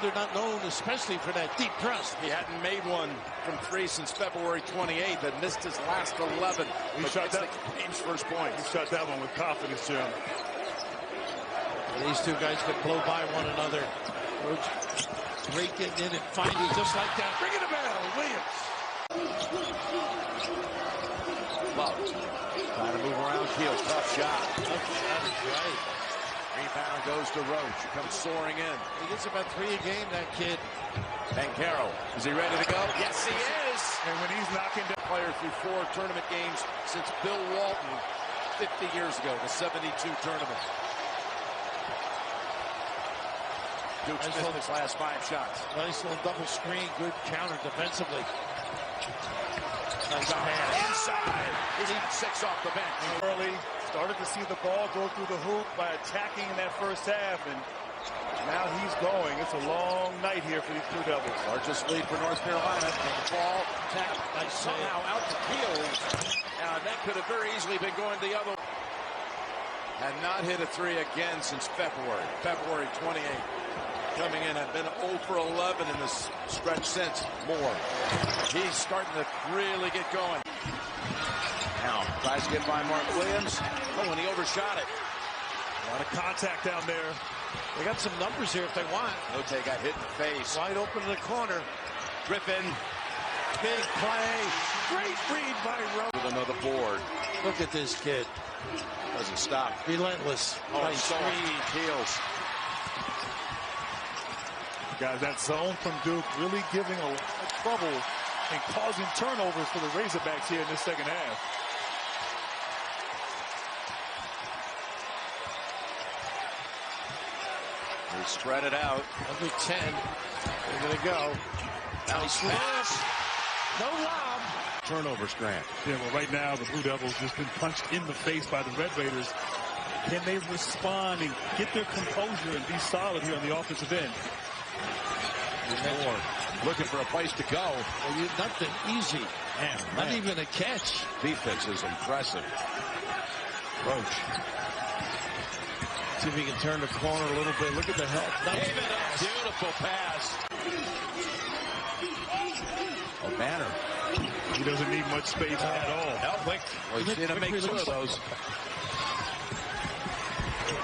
they're not known especially for that deep thrust. He hadn't made one from three since February 28th and missed his last 11. He shot that game's first point. He shot that one with confidence, Jim. These two guys can blow by one another. Roach breaking in and finding just like that. Ring the bell, Williams. Love. Trying to move around Keel. Tough shot. Tough shot is right. Rebound goes to Roach. He comes soaring in. He gets about 3 a game, that kid. Bancaro. Is he ready to go? Yes, he is. And when he's knocking down Player through 4 tournament games since Bill Walton 50 years ago, the 72 tournament. Duke's missed his last 5 shots. Nice little double screen. Good counter defensively. Nice pass. Inside. He's got 6 off the bench. Early, started to see the ball go through the hoop by attacking in that first half, and now he's going. It's a long night here for these Blue Devils. Largest lead for North Carolina. Ball tap somehow out to Keel. Now that could have very easily been going the other. Had not hit a 3 again since February 28th. Coming in, had been 0 for 11 in this stretch since. Moore. He's starting to really get going. Now, tries to get by Mark Williams. Oh, and he overshot it. A lot of contact down there. They got some numbers here if they want. Ote got hit in the face. Wide open in the corner. Griffin. Big play. Great read by Roach. With another board. Look at this kid. Doesn't stop. Relentless. Oh, nice read. Heels. Guys, that zone from Duke really giving a lot of trouble and causing turnovers for the Razorbacks here in this second half. They spread it out. Under 10. They're going to go. Nice pass. No lob. Turnover strand. Yeah, well, right now the Blue Devils just been punched in the face by the Red Raiders. Can they respond and get their composure and be solid here on the offensive end? Moore looking for a place to go. Well, nothing easy. Not even a catch. Defense is impressive. Roach. See if he can turn the corner a little bit. Look at the help. Nice pass. Beautiful pass. Oh, Banner. He doesn't need much space at all. Quick. Well, he's going to make 2 of those.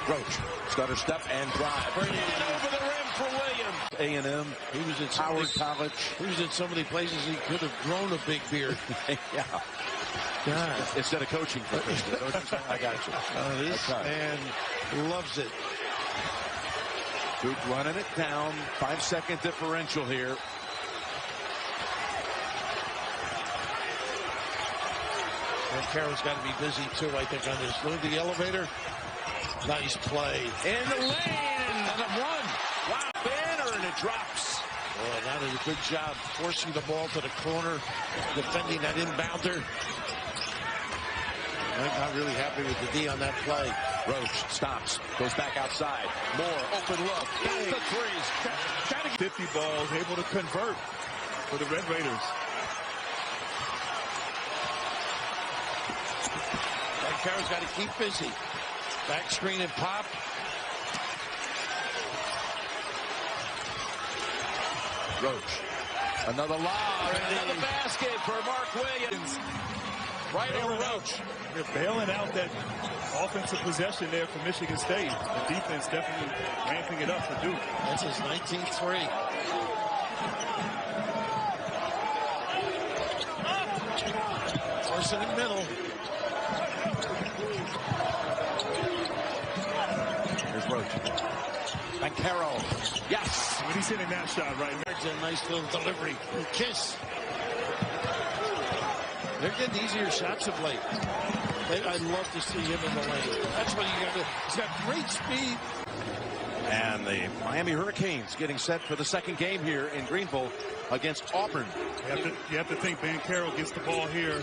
Roach. Stutter step and drive. Right over the rim for Williams. A&M. He was at Howard College. He was in so many places he could have grown a big beard. Yeah. God. Instead of coaching for Christian. I got you. This man loves it. Duke running it down. 5-second differential here. And Carroll's got to be busy too, I think, on this. Look at the elevator. Nice play. In the lane. And a run. Wow. Banner, and it drops. Well, that is a good job forcing the ball to the corner, defending that inbounder. I'm not really happy with the D on that play. Roach stops, goes back outside. Moore, open look. Got the threes. Got to get 50 balls, able to convert for the Red Raiders. And Carroll's got to keep busy. Back screen and pop. Roach. Another lob. Another basket for Mark Williams. Right over Roach. They're bailing out that offensive possession there for Michigan State. The defense definitely ramping it up for Duke. That's his 19th 3. Force in the middle. Here's Roach. Bancaro. Yes. When he's hitting that shot right now. That's a nice little delivery. Kiss. They're getting easier shots of late. I'd love to see him in the lane. That's what you got to do. He's got great speed. And the Miami Hurricanes getting set for the second game here in Greenville against Auburn. You have to think Bancaro gets the ball here.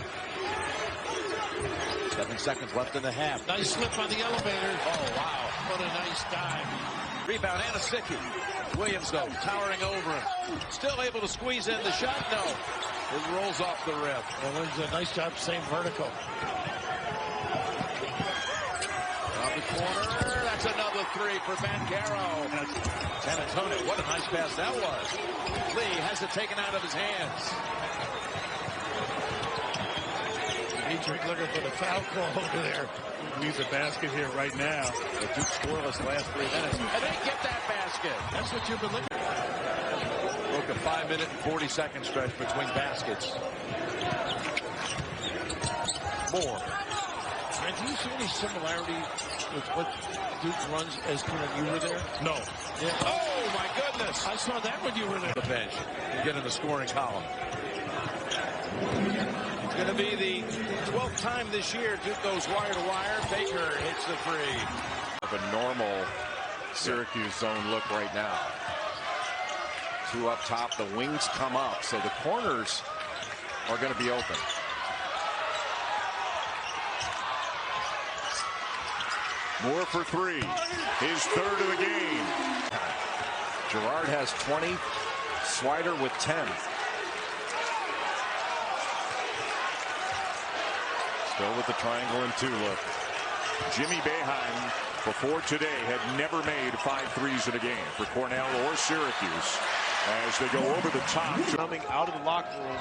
7 seconds left in the half. Nice slip on the elevator. Oh, wow. What a nice dive. Rebound, Anasicki. Williams, though, towering over him. Still able to squeeze in the shot? No. It rolls off the rim. Well, there's a nice job staying vertical. On the corner. That's another three for Bancaro. San Antonio, what a nice pass that was. Lee has it taken out of his hands. Dietrich looking for the foul call over there. Needs a basket here right now. The Duke scoreless last 3 minutes. And they get that basket. That's what you've been looking for. Broke a 5-minute and 40-second stretch between baskets. Moore. And do you see any similarity with what Duke runs as when you were there? No. Yeah. Oh, my goodness. I saw that when you were there. The bench and get in the scoring column. It's going to be the 12th time this year Duke goes wire to wire. Baker hits the three. Of a normal Syracuse zone look right now. Two up top, the wings come up, so the corners are going to be open. Moore for three, his third of the game. Gerard has 20, Swider with 10. Still with the triangle and 2 look. Jimmy Boeheim, before today, had never made 5 threes in a game for Cornell or Syracuse as they go over the top. Coming out of the locker room,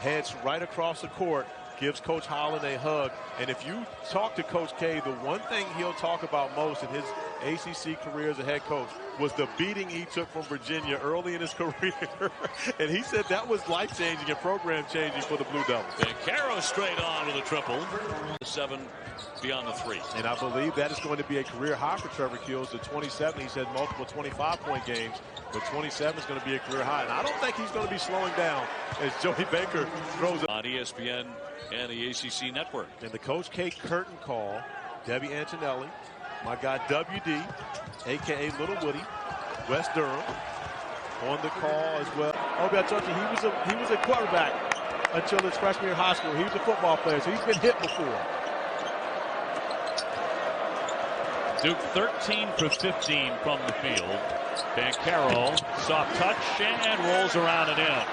heads right across the court, gives Coach Holland a hug. And if you talk to Coach K, the one thing he'll talk about most in his ACC career as a head coach was the beating he took from Virginia early in his career. And he said that was life-changing and program-changing for the Blue Devils. Bancaro straight on with a triple. 7 beyond the 3. And I believe that is going to be a career high for Trevor Keels. The 27, he said multiple 25-point games, but 27 is going to be a career high. And I don't think he's going to be slowing down as Joey Baker throws it. On ESPN and the ACC network. And the Coach K curtain call, Debbie Antonelli, my guy WD, a.k.a. Little Woody, West Durham, on the call as well. Oh, I told you, he was a quarterback until his freshman year of high school. He was a football player, so he's been hit before. Duke 13 for 15 from the field. Bancaro, soft touch, and rolls around and in.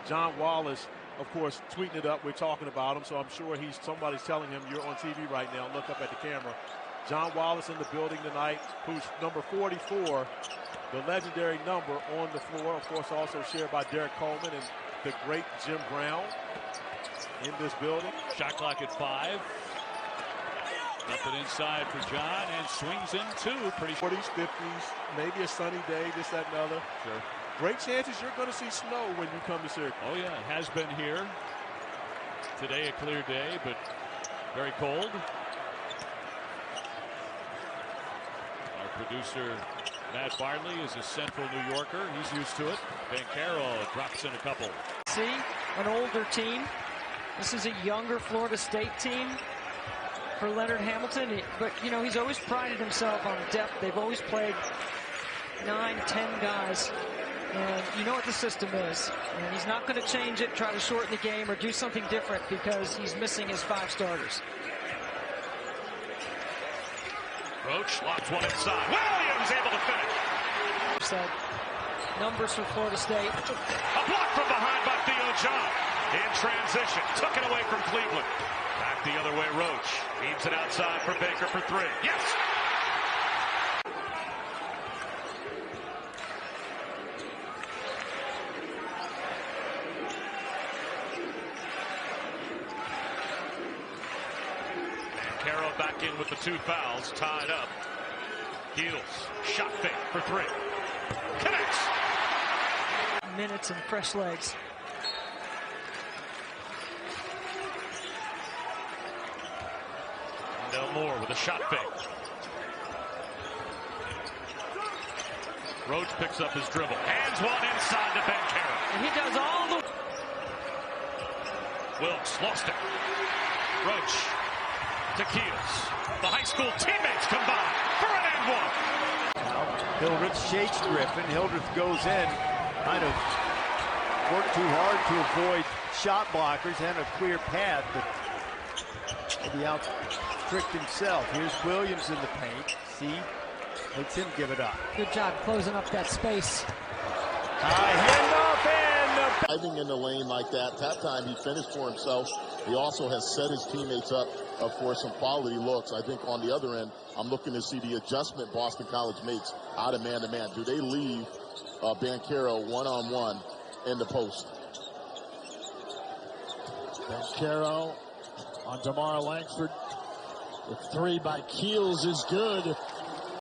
John Wallace, of course, tweeting it up. We're talking about him, so I'm sure somebody's telling him, you're on TV right now. Look up at the camera. John Wallace in the building tonight, who's number 44, the legendary number on the floor. Of course, also shared by Derek Coleman and the great Jim Brown in this building. Shot clock at 5. Up and inside for John, and swings in 2. Pretty 40s, 50s, maybe a sunny day, this, that, and other. sure. Great chances you're going to see snow when you come to Syracuse. Oh, yeah, it has been here. Today a clear day, but very cold. Our producer, Matt Bartley, is a Central New Yorker. He's used to it. Bancaro drops in a couple. See, an older team. This is a younger Florida State team for Leonard Hamilton. But, you know, he's always prided himself on depth. They've always played 9, 10 guys. And you know what the system is. And he's not going to change it, try to shorten the game, or do something different because he's missing his 5 starters. Roach locks one inside. Williams able to finish. Said numbers for Florida State. A block from behind by Theo John. In transition. Took it away from Cleveland. Back the other way, Roach. Beams it outside for Baker for 3. Yes! Bancaro back in with the 2 fouls. Tied up. Heels. Shot fake for 3. Connects! Minutes and fresh legs. No more with a shot fake. Roach picks up his dribble. Hands one inside to Bancaro. And he does all the... Wilkes lost it. Roach to Keels. The high school teammates combine for an and 1. Hildreth shakes Griffin. Hildreth goes in. Kind of worked too hard to avoid shot blockers and a clear path, but maybe out tricked himself. Here's Williams in the paint. See, makes him give it up. Good job closing up that space. High handoff and the Driving in the lane like that time he finished for himself. He also has set his teammates up for some quality looks. I think on the other end, I'm looking to see the adjustment Boston College makes out of man-to-man. Do they leave Banchero one-on-one in the post? Banchero on DeMar Langford. The three by Keels is good.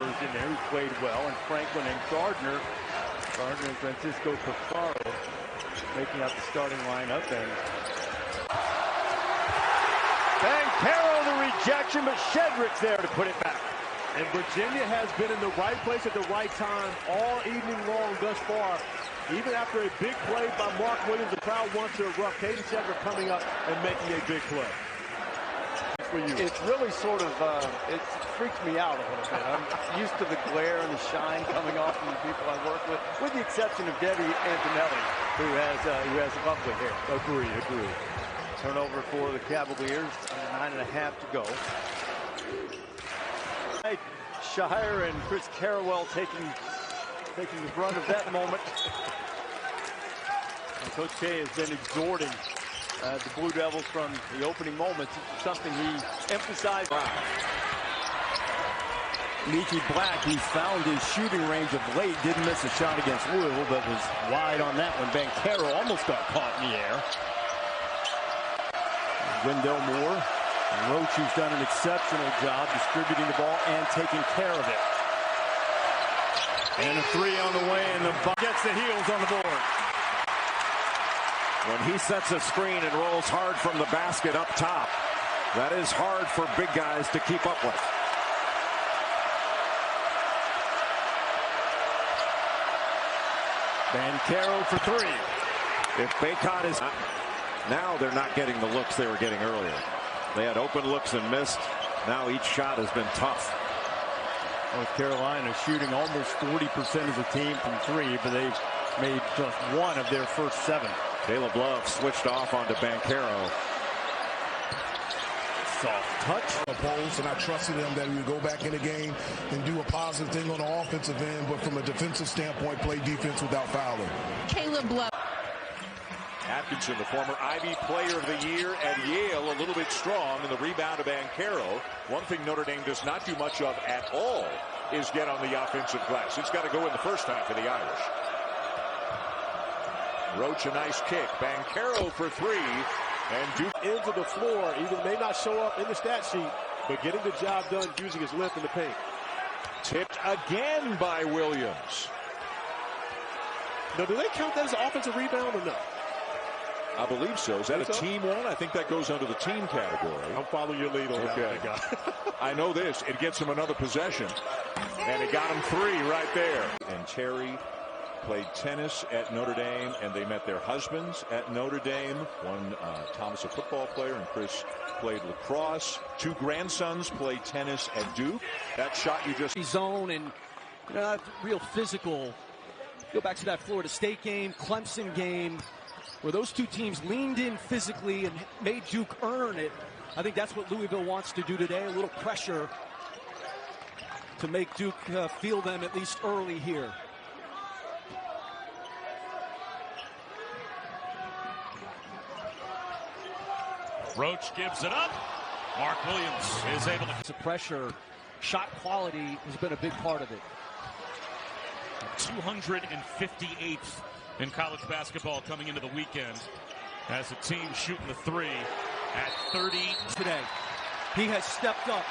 In there who played well, and Franklin and Gardner and Francisco Picaro making out the starting lineup. And Banchero the rejection, but Shedrick's there to put it back. And Virginia has been in the right place at the right time all evening long thus far. Even after a big play by Mark Williams, the crowd wants to erupt. Caden Shedrick coming up and making a big play. For you. It's really sort of, it freaks me out a little bit. I'm used to the glare and the shine coming off from the people I work with the exception of Debbie Antonelli, who has lovely hair. Agree. Turnover for the Cavaliers, under 9.5 to go. Shire and Chris Carrawell taking the brunt of that moment. And Coach K has been exhorting the Blue Devils from the opening moments. It's something he emphasized. Leaky Black, who's found his shooting range of late, didn't miss a shot against Louisville, but was wide on that one. Banchero almost got caught in the air. Wendell Moore. And Roach, who's done an exceptional job distributing the ball and taking care of it. And a three on the way, and the gets the heels on the board. When he sets a screen and rolls hard from the basket up top, that is hard for big guys to keep up with. Banchero for three. If Bacot is now, they're not getting the looks they were getting earlier. They had open looks and missed. Now each shot has been tough. North Carolina shooting almost 40% as a team from three, but they've made just one of their first 7. Caleb Love switched off onto Banchero. Soft touch. Opposed, and I trusted him that he would go back in the game and do a positive thing on the offensive end, but from a defensive standpoint, play defense without fouling. Caleb Love. Atkinson, the former Ivy Player of the Year at Yale, a little bit strong in the rebound of Banchero. One thing Notre Dame does not do much of at all is get on the offensive glass. It's got to go in the first half for the Irish. Roach, a nice kick. Banchero for three. And Duke ends of the floor, even may not show up in the stat sheet, but getting the job done using his length in the paint. Tipped again by Williams. Now, do they count that as an offensive rebound or no? I believe so. Is that a team one? I think that goes under the team category. I'm following your lead on that guy. I know this. It gets him another possession. And it got him three right there. And Cherry played tennis at Notre Dame, and they met their husbands at Notre Dame. One, Thomas, a football player, and Chris played lacrosse. 2 grandsons played tennis at Duke. That shot you just... Zone and real physical. Go back to that Florida State game, Clemson game, where those two teams leaned in physically and made Duke earn it. I think that's what Louisville wants to do today, a little pressure to make Duke feel them at least early here. Roach gives it up. Mark Williams is able to... Pressure, shot quality has been a big part of it. 258th in college basketball coming into the weekend as a team shooting the three at 30 today. He has stepped up.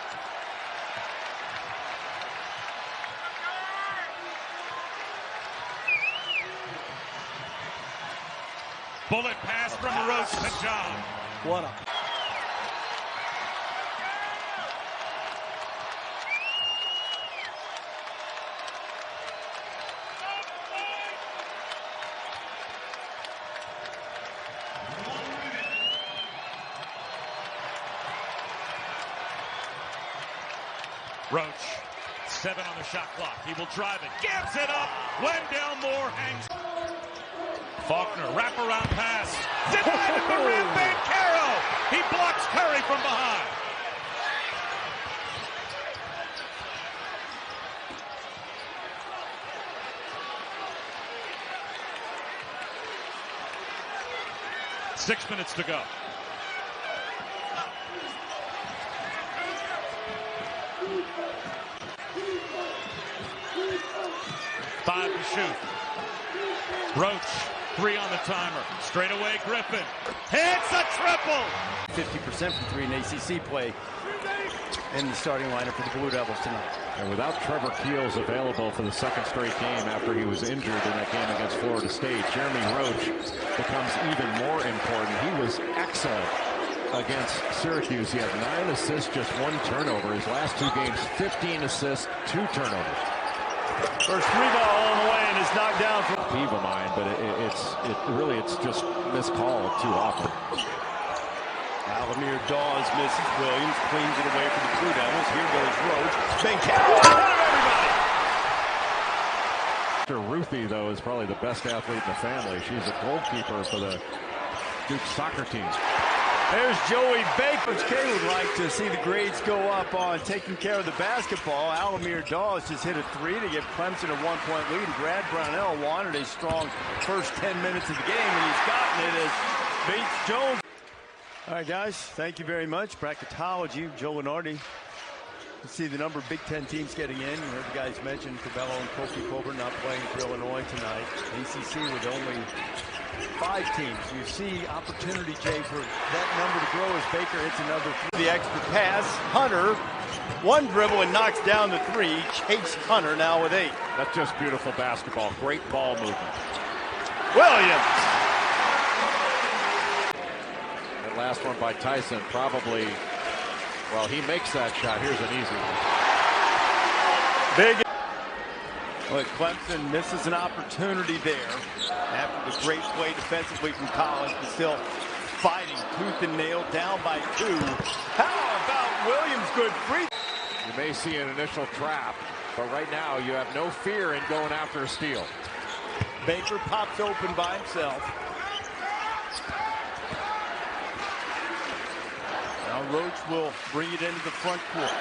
Bullet pass from Roach to John. What a... Roach, 7 on the shot clock. He will drive it, gives it up. Wendell Moore hangs. Faulkner, wraparound pass. Denied at the rim, Banchero. He blocks Curry from behind. 6 minutes to go. Five to shoot. Roach, 3 on the timer. Straight away, Griffin. Hits a triple! 50% from 3 in ACC play in the starting lineup for the Blue Devils tonight. And without Trevor Keels available for the second straight game after he was injured in that game against Florida State, Jeremy Roach becomes even more important. He was excellent against Syracuse. He had 9 assists, just 1 turnover. His last 2 games, 15 assists, 2 turnovers. First 3-ball all the way and is knocked down. Peeve of mine, but it's just miscalled too often. Alamir Dawes misses. Williams cleans it away for the Blue Devils. Here goes Roach. Benkero ahead of everybody. Ruthie, though, is probably the best athlete in the family. She's a goalkeeper for the Duke soccer team. There's Joey Baker. Coach K would like to see the grades go up on taking care of the basketball. Alamir Dawes just hit a 3 to give Clemson a 1-point lead. Brad Brownell wanted a strong first 10 minutes of the game, and he's gotten it as Bates Jones. All right, guys, thank you very much. Bracketology, Joe Lenardi. You see the number of Big Ten teams getting in. You heard the guys mention Cabello and Kofi Coburn not playing for Illinois tonight. ACC with only 5 teams. You see opportunity, Jay, for that number to grow as Baker hits another 3. The extra pass. Hunter, 1 dribble and knocks down the 3. Chase Hunter now with 8. That's just beautiful basketball. Great ball movement. Williams. That last one by Tyson probably, well, he makes that shot. Here's an easy one. Big. Well, Clemson misses an opportunity there after the great play defensively from Collins, but still fighting tooth and nail, down by 2. How about Williams? Good free. You may see an initial trap, but right now you have no fear in going after a steal. Baker pops open by himself. Now Roach will bring it into the front court.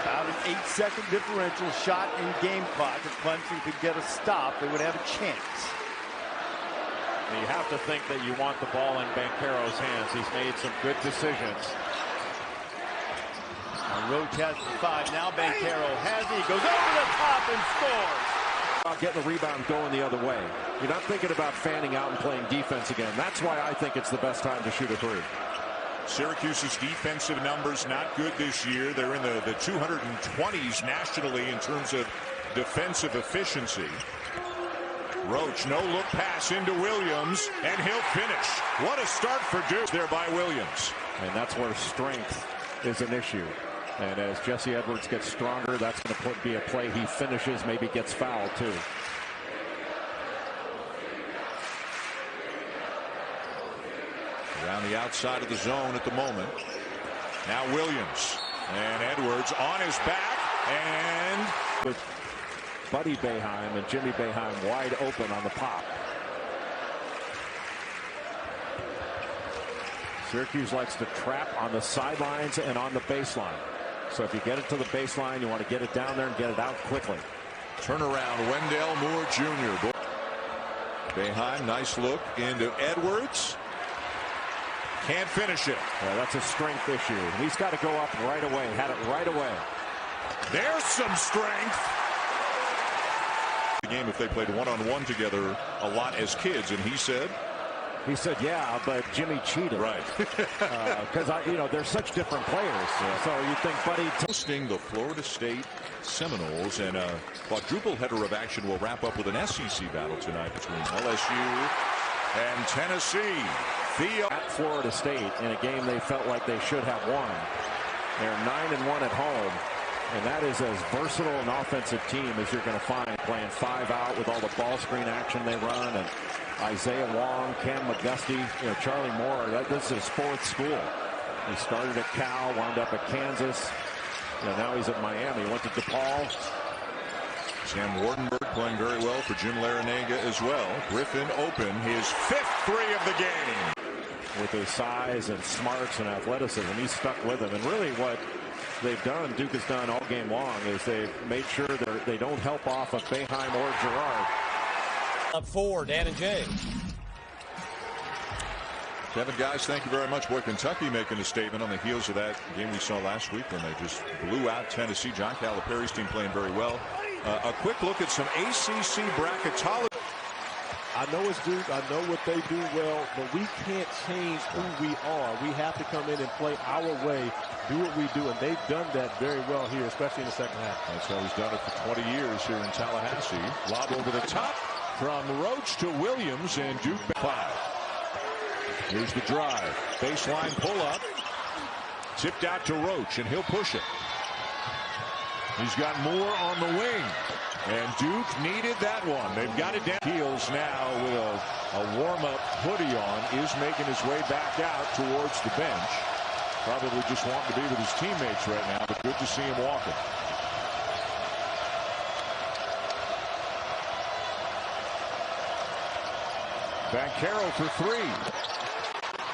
About an 8-second differential shot in game clock. If Clemson could get a stop, they would have a chance. You have to think that you want the ball in Banchero's hands. He's made some good decisions. Now Roach has the 5. Now Banchero has it. He goes over the top and scores. Getting the rebound going the other way. You're not thinking about fanning out and playing defense again. That's why I think it's the best time to shoot a 3. Syracuse's defensive numbers not good this year. They're in the 220s nationally in terms of defensive efficiency. Roach, no look pass into Williams, and he'll finish. What a start for Duke there by Williams. And that's where strength is an issue. And as Jesse Edwards gets stronger, that's going to be a play he finishes, maybe gets fouled too. Around the outside of the zone at the moment. Now Williams and Edwards on his back, and with Buddy Boeheim and Jimmy Boeheim wide open on the pop. Syracuse likes to trap on the sidelines and on the baseline. So if you get it to the baseline, you want to get it down there and get it out quickly. Turnaround, Wendell Moore Jr. Boeheim, nice look into Edwards. Can't finish it. Yeah, that's a strength issue. He's got to go up right away. Had it right away. There's some strength. The game if they played one-on-one together a lot as kids, and he said, yeah, but Jimmy cheated. Right. Because, they're such different players. Yeah. So you think Buddy... Hosting the Florida State Seminoles, and a quadruple header of action will wrap up with an SEC battle tonight between LSU and Tennessee. At Florida State in a game they felt like they should have won. They're 9-1 at home. And that is as versatile an offensive team as you're going to find, playing 5 out with all the ball screen action they run. And Isaiah Wong, Cam McGusty, Charlie Moore. This is his 4th school. He started at Cal, wound up at Kansas. Now he's at Miami. Went to DePaul. Sam Wardenberg playing very well for Jim Larinaga as well. Griffin open, his 5th 3 of the game. With his size and smarts and athleticism, he's stuck with him. And really what they've done, Duke has done all game long, is they've made sure they don't help off of Boeheim or Girard. Up 4, Dan and Jay. Kevin, guys, thank you very much. Boy, Kentucky making a statement on the heels of that game we saw last week when they just blew out Tennessee. John Calipari's team playing very well. A quick look at some ACC bracketology. I know it's Duke. I know what they do well, but we can't change who we are. We have to come in and play our way, do what we do, and they've done that very well here, especially in the second half. That's how he's done it for 20 years here in Tallahassee. Lob over the top from Roach to Williams, and Duke 5. Here's the drive. Baseline pull-up. Tipped out to Roach, and he'll push it. He's got more on the wing. And Duke needed that one. They've got it down. Heels now with a warm-up hoodie on, is making his way back out towards the bench. Probably just wanting to be with his teammates right now, but good to see him walking. Bancaro for 3.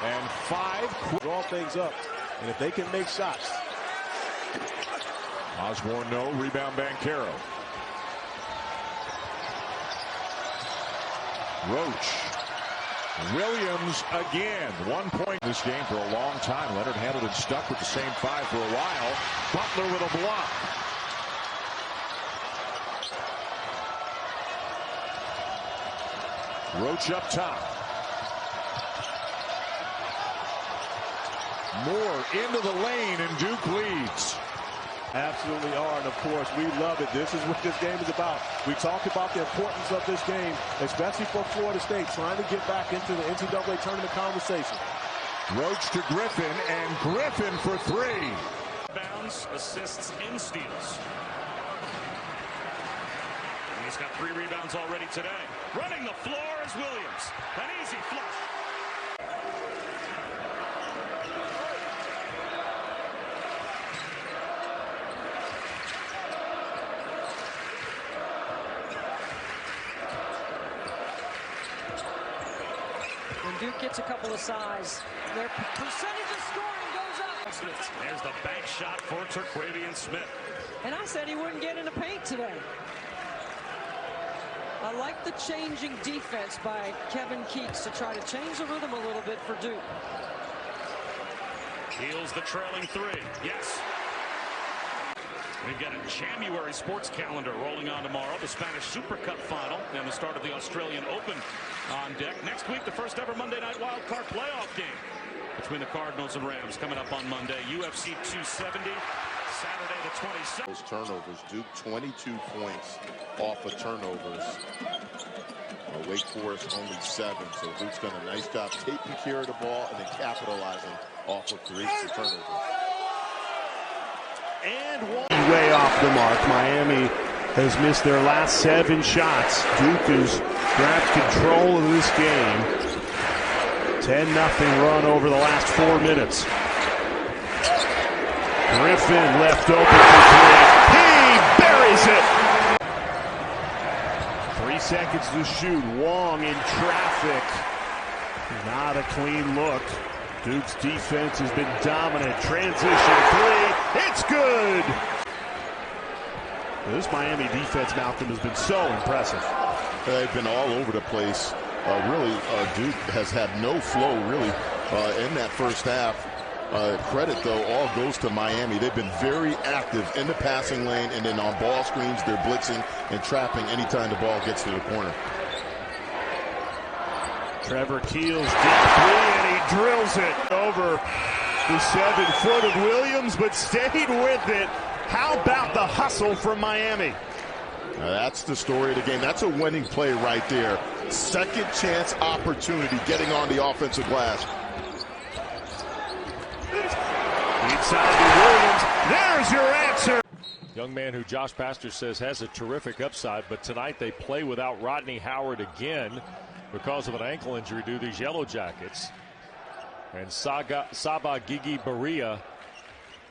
And 5. Draw things up. And if they can make shots. Osborne, no. Rebound, Bancaro. Roach. Williams again. 1 point in this game for a long time. Leonard Hamilton stuck with the same 5 for a while. Butler with a block. Roach up top. Moore into the lane, and Duke leads. Absolutely are, and of course we love it. This is what this game is about. We talked about the importance of this game, especially for Florida State, trying to get back into the NCAA tournament conversation. Roach to Griffin, and Griffin for 3. Bounds, assists, and steals. And he's got 3 rebounds already today. Running the floor is Williams. An easy flush. When Duke gets a couple of size, their percentage of scoring goes up. There's the bank shot for Terquavian Smith. And I said he wouldn't get in the paint today. I like the changing defense by Kevin Keats to try to change the rhythm a little bit for Duke. Heals the trailing 3. Yes. We've got a January sports calendar rolling on tomorrow. The Spanish Super Cup final and the start of the Australian Open on deck. Next week, the first ever Monday Night Wild Card playoff game between the Cardinals and Rams coming up on Monday. UFC 270, Saturday the 27th. Those turnovers. Duke 22 points off of turnovers. Wake Forest only 7. So Duke's done a nice job taking care of the ball and then capitalizing off of creative turnovers. And way off the mark. Miami has missed their last 7 shots. Duke has grabbed control of this game. 10-0 run over the last 4 minutes. Griffin left open for 3. He buries it. 3 seconds to shoot. Wong in traffic. Not a clean look. Duke's defense has been dominant. Transition 3. It's good. This Miami defense, Malcolm, has been so impressive. They've been all over the place. Duke has had no flow, really, in that first half. Credit, though, all goes to Miami. They've been very active in the passing lane, and then on ball screens, they're blitzing and trapping anytime the ball gets to the corner. Trevor Keels deep 3, and he drills it over the 7-foot of Williams, but stayed with it. How about the hustle from Miami? That's the story of the game. That's a winning play right there. Second chance opportunity getting on the offensive glass. Inside to Williams. There's your answer. Young man who Josh Pastors says has a terrific upside, but tonight they play without Rodney Howard again because of an ankle injury to these Yellow Jackets. And Saba Gigi Baria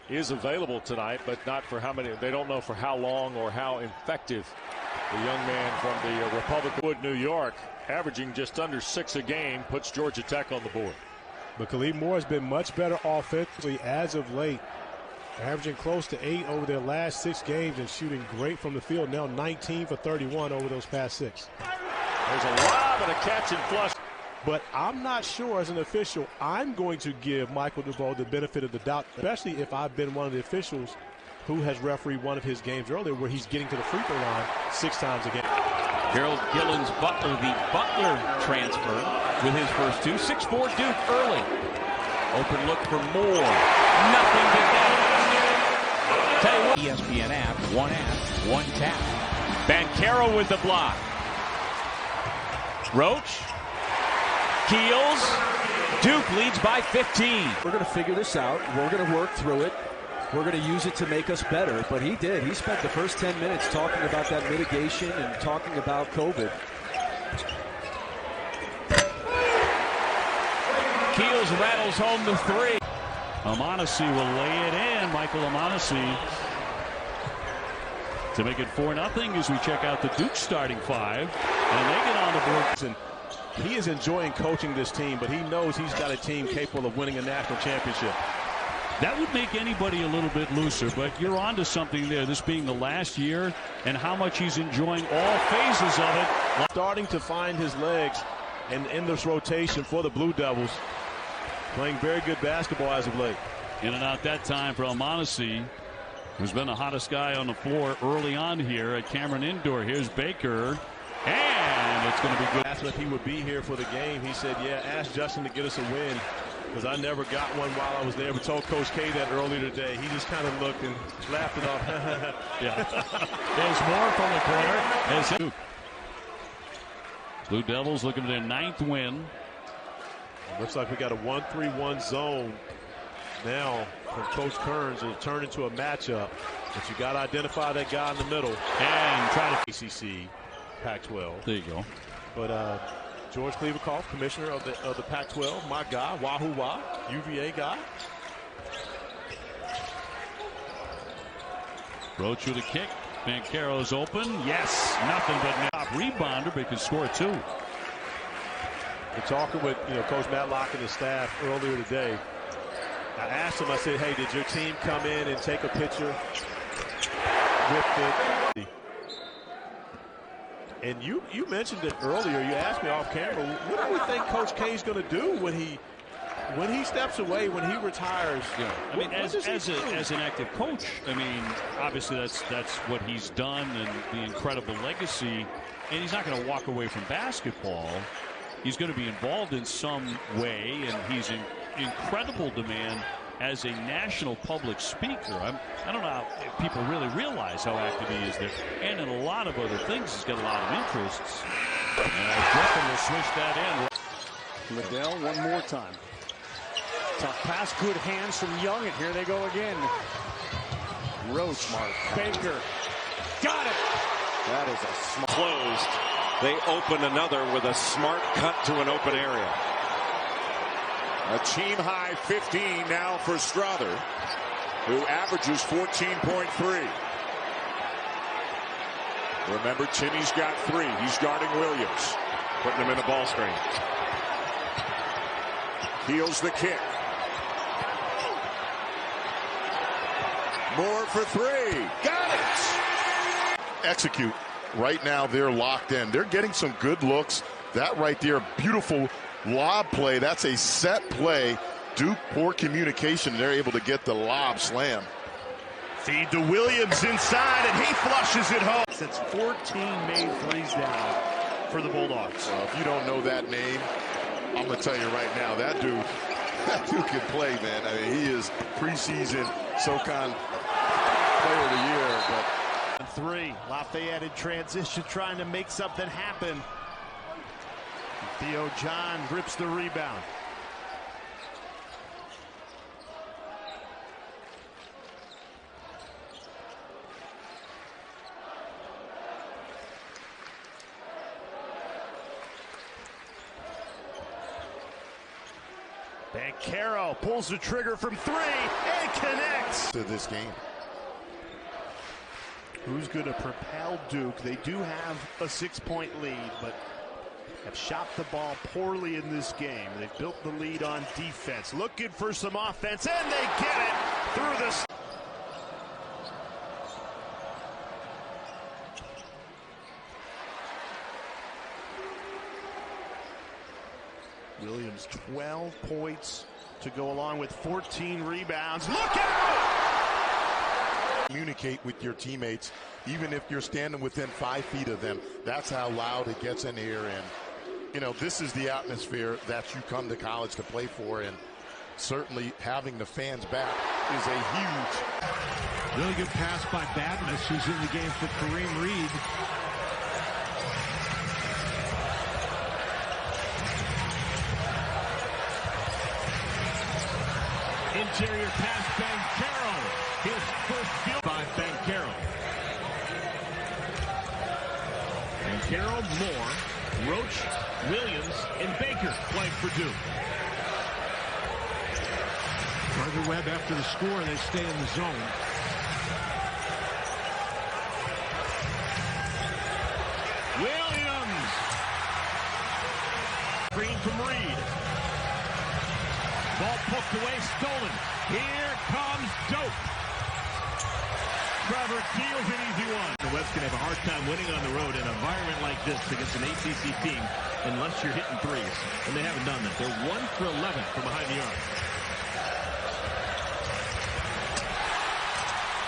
is available tonight, but not for how many. They don't know for how long or how effective the young man from the Republic of Wood, New York, averaging just under 6 a game, puts Georgia Tech on the board. But Khalid Moore has been much better offensively as of late, averaging close to 8 over their last 6 games and shooting great from the field. Now 19 for 31 over those past 6. There's a lob and a catch and flush. But I'm not sure as an official, I'm going to give Michael DeVoe the benefit of the doubt, especially if I've been one of the officials who has refereed one of his games earlier where he's getting to the free throw line 6 times a game. Harold Gillen's Butler, the Butler transfer with his first 2. 6'4" Duke early. Open look for Moore. Nothing but that. Tell you what. ESPN app, one tap. Banchero with the block. Roach. Keels. Duke leads by 15. We're going to figure this out. We're going to work through it. We're going to use it to make us better. But he did. He spent the first 10 minutes talking about that mitigation and talking about COVID. Keels rattles home the 3. Amonasy will lay it in. Michael Amonasy to make it 4-0 as we check out the Duke starting 5. And they get on the board. And he is enjoying coaching this team, but he knows he's got a team capable of winning a national championship. That would make anybody a little bit looser, but you're onto something there, this being the last year and how much he's enjoying all phases of it. Starting to find his legs and in this rotation for the Blue Devils. Playing very good basketball as of late. In and out that time for Amonasy, who's been the hottest guy on the floor early on here at Cameron Indoor. Here's Baker, and it's going to be good. Asked if he would be here for the game. He said, yeah, ask Justin to get us a win, because I never got one while I was there. We told Coach K that earlier today. He just kind of looked and laughed it off. Yeah. There's more from the corner. As Blue Devils looking for their 9th win. Looks like we got a 1-3-1 zone now from Coach Kearns. It'll turn into a matchup, but you got to identify that guy in the middle and try to ACC Pac-12. There you go. But George Clevecoff, commissioner of the Pac-12, my guy, Wahoo Wah, UVA guy. Roach with a kick. Banchero's open. Yes, nothing but top rebounder, but he can score 2. We're talking with Coach Matlock and his staff earlier today. I asked him, I said, hey, did your team come in and take a picture with the... And you mentioned it earlier. You asked me off camera, what do we think Coach K is going to do when he steps away, when he retires? Yeah. I mean, as an active coach, I mean, obviously that's what he's done and the incredible legacy. And he's not going to walk away from basketball. He's going to be involved in some way, and he's in incredible demand as a national public speaker. I don't know if people really realize how active he is there. And in a lot of other things, he's got a lot of interests. And Griffin will switch that in. Liddell one more time. Tough pass, good hands from Young, and here they go again. Roach, Baker, got it. That is a smart closed. They open another with a smart cut to an open area. A team high 15 now for Strother, who averages 14.3. Remember, Timmy's got 3. He's guarding Williams, putting him in the ball screen. Heels the kick. Moore for 3. Got it! Execute. Right now, they're locked in. They're getting some good looks. That right there, beautiful lob play. That's a set play. Duke, poor communication. They're able to get the lob slam. Feed to Williams inside, and he flushes it home. That's 14 made threes down for the Bulldogs. If you don't know that name, I'm going to tell you right now, that dude can play, man. I mean, he is preseason SoCon Player of the Year, but 3. Lafayette in transition, trying to make something happen. Theo John rips the rebound. Banchero pulls the trigger from 3 and connects to this game. Who's going to propel Duke? They do have a 6-point lead, but have shot the ball poorly in this game. They've built the lead on defense. Looking for some offense, and they get it through the... Williams 12 points to go along with 14 rebounds. Look out! Communicate with your teammates, even if you're standing within 5 feet of them. That's how loud it gets in here. And, you know, this is the atmosphere that you come to college to play for. And certainly having the fans back is a huge. Really good pass by Badness, who's in the game for Kareem Reed. Interior pass, Bankero. His first field by Bankero. Bankero, Moore, Roach, Williams, and Baker playing for Duke. Carter Webb after the score, they stay in the zone. Williams. Green from Reed. Ball poked away, stolen. Here comes Doak. Trevor Keels an easy one. The Webb's going to have a hard time winning on the road in an environment like this against an ACC team unless you're hitting threes. And they haven't done that. They're 1 for 11 from behind the arc.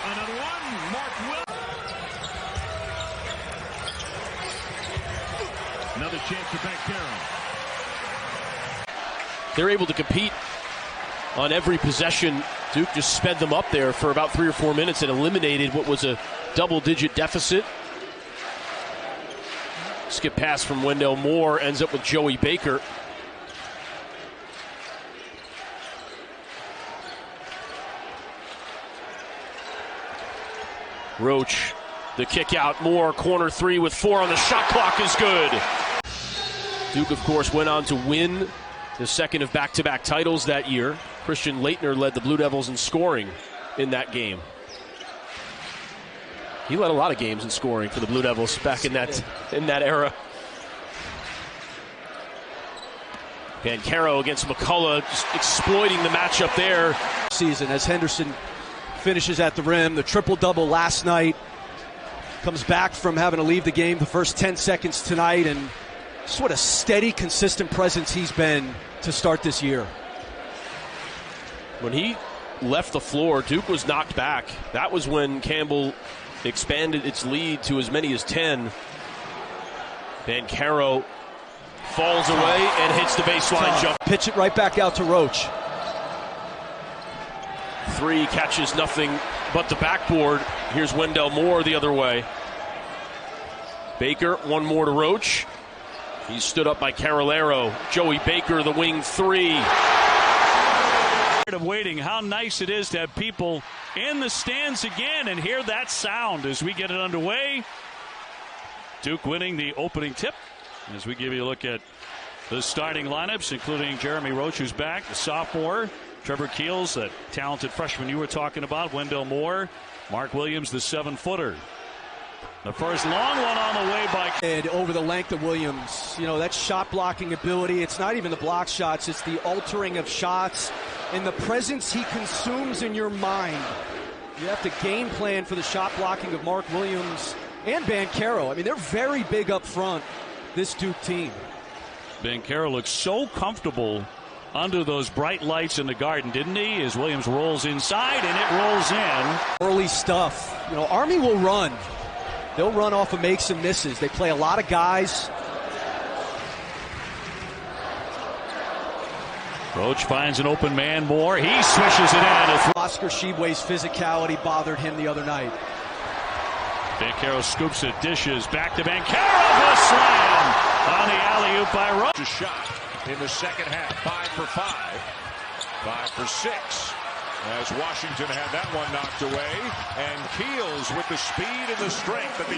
Another one, Mark Williams. Another chance for Bankero. They're able to compete on every possession. Duke just sped them up there for about 3 or 4 minutes and eliminated what was a double-digit deficit. Skip pass from Wendell Moore ends up with Joey Baker. Roach, the kick out, Moore, corner three with 4 on the shot clock is good. Duke, of course, went on to win the second of back-to-back titles that year. Christian Laettner led the Blue Devils in scoring in that game. He led a lot of games in scoring for the Blue Devils back in that era. Bankero against McCullough, just exploiting the matchup there. Season as Henderson finishes at the rim, the triple-double last night, comes back from having to leave the game the first 10 seconds tonight, and just what a steady, consistent presence he's been to start this year. When he left the floor, Duke was knocked back. That was when Campbell expanded its lead to as many as 10. Bankero falls away and hits the baseline jump. Pitch it right back out to Roach. 3 catches nothing but the backboard. Here's Wendell Moore the other way. Baker, one more to Roach. He's stood up by Carolero. Joey Baker, the wing 3. Of waiting, how nice it is to have people in the stands again and hear that sound as we get it underway. Duke winning the opening tip as we give you a look at the starting lineups, including Jeremy Roach, who's back, the sophomore, Trevor Keels, that talented freshman you were talking about, Wendell Moore, Mark Williams, the 7-footer. The first long one on the way by. And over the length of Williams, you know, that shot blocking ability, it's not even the block shots, it's the altering of shots and the presence he consumes in your mind. You have to game plan for the shot blocking of Mark Williams and Bankero. I mean, they're very big up front, this Duke team. Bankero looks so comfortable under those bright lights in the Garden, didn't he? As Williams rolls inside and it rolls in. Early stuff. You know, Army will run. They'll run off of makes and misses. They play a lot of guys. Roach finds an open man. Moore, he swishes it in. Oscar Tshiebwe's physicality bothered him the other night. Bankero scoops it, dishes, back to Bankero, the slam on the alley-oop by Roach. A shot in the second half, 5 for 5, 5 for 6. As Washington had that one knocked away, and Keels with the speed and the strength that the